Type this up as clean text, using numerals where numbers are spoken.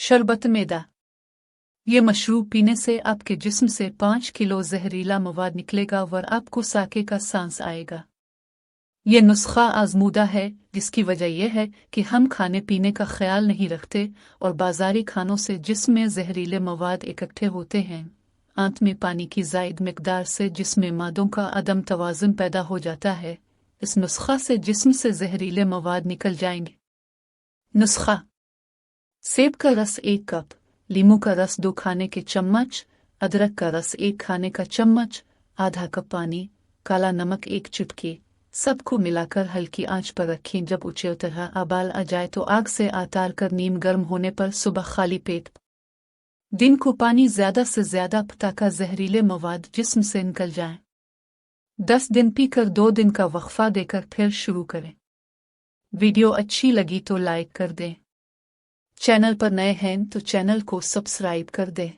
शरबत मैदा। ये मशरूब पीने से आपके जिस्म से 5 किलो जहरीला मवाद निकलेगा और आपको साके का सांस आएगा। ये नुस्खा आजमूदा है, जिसकी वजह यह है कि हम खाने पीने का ख्याल नहीं रखते और बाजारी खानों से जिस्म में जहरीले मवाद इकट्ठे होते हैं। आंत में पानी की ज़ायद मिकदार से जिस्म मादों का अदम तवाज़ुन पैदा हो जाता है। इस नुस्खा से जिस्म से जहरीले मवाद निकल जाएंगे। नुस्खा: सेब का रस 1 कप, लीमू का रस 2 खाने के चम्मच, अदरक का रस 1 खाने का चम्मच, आधा कप पानी, काला नमक 1 चुटकी। सबको मिलाकर हल्की आंच पर रखें। जब ऊंचे तरह उबाल आ जाए तो आग से आतार कर नीम गर्म होने पर सुबह खाली पेट दिन को पानी ज्यादा से ज्यादा ताकि जहरीले मवाद जिस्म से निकल जाएं। 10 दिन पीकर 2 दिन का वक्फा देकर फिर शुरू करें। वीडियो अच्छी लगी तो लाइक कर दें। चैनल पर नए हैं तो चैनल को सब्सक्राइब कर दें।